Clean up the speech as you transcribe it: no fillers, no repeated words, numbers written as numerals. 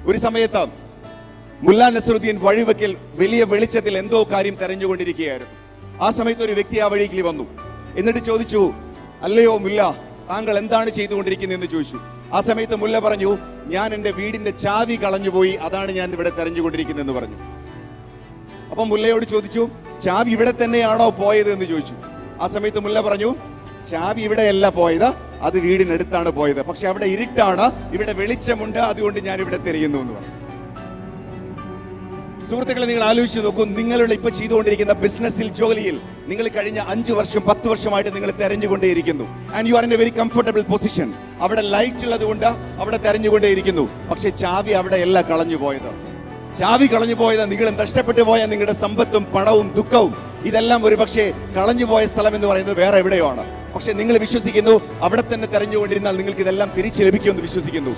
ഒരു സമയത്ത് മുല്ല നസറുദ്ദീൻ വഴിവെക്കൽ വലിയ വെളിച്ചത്തിൽ എന്തോ കാര്യം തെരഞ്ഞുകൊണ്ടിരിക്കുകയായിരുന്നു. ആ സമയത്ത് ഒരു വ്യക്തി ആ വഴിക്ക് വന്നു. എന്നിട്ട് ചോദിച്ചു, അല്ലയോ മുല്ല, താങ്കൾ എന്താണ് ചെയ്തുകൊണ്ടിരിക്കുന്നതെന്ന് ചോദിച്ചു. ആ സമയത്ത് മുല്ല പറഞ്ഞു, ഞാൻ എൻ്റെ വീടിന്റെ ചാവി കളഞ്ഞുപോയി, അതാണ് ഞാൻ ഇവിടെ തെരഞ്ഞുകൊണ്ടിരിക്കുന്നതെന്ന് പറഞ്ഞു. അപ്പം മുല്ലയോട് ചോദിച്ചു, ചാവി ഇവിടെ തന്നെയാണോ പോയത് എന്ന് ചോദിച്ചു. ആ സമയത്ത് മുല്ല പറഞ്ഞു, ചാവി ഇവിടെയല്ല പോയത്, അത് വീടിനടുത്താണ് പോയത്. പക്ഷെ അവിടെ ഇരുട്ടാണ്, ഇവിടെ വെളിച്ചമുണ്ട്, അതുകൊണ്ട് ഞാൻ ഇവിടെ തിരയുന്നു എന്ന് പറഞ്ഞു. സുഹൃത്തുക്കളെ, നിങ്ങൾ ആലോചിച്ച് നോക്കൂ, നിങ്ങളുടെ ഇപ്പൊ ചെയ്തുകൊണ്ടിരിക്കുന്ന ബിസിനസ്സിൽ, ജോലിയിൽ നിങ്ങൾ കഴിഞ്ഞ 5 വർഷം 10 വർഷമായിട്ട് നിങ്ങൾ തെരഞ്ഞുകൊണ്ടേയിരിക്കുന്നു. And you are in a very comfortable position. അവിടെ ലൈറ്റ് ഉള്ളത് കൊണ്ട് അവിടെ തെരഞ്ഞുകൊണ്ടേയിരിക്കുന്നു. പക്ഷെ ചാവി അവിടെയല്ല കളഞ്ഞു പോയത്. ചാവി കളഞ്ഞു പോയത്, നിങ്ങൾ നഷ്ടപ്പെട്ടു പോയ നിങ്ങളുടെ സമ്പത്തും പണവും ദുഃഖവും ഇതെല്ലാം ഒരു പക്ഷേ കളഞ്ഞു പോയ സ്ഥലം എന്ന് പറയുന്നത് വേറെ എവിടെയോ ആണ്. പക്ഷെ നിങ്ങൾ വിശ്വസിക്കുന്നു അവിടെ തന്നെ തെരഞ്ഞുകൊണ്ടിരുന്നാൽ നിങ്ങൾക്ക് ഇതെല്ലാം തിരിച്ചു ലഭിക്കുമെന്ന് വിശ്വസിക്കുന്നു.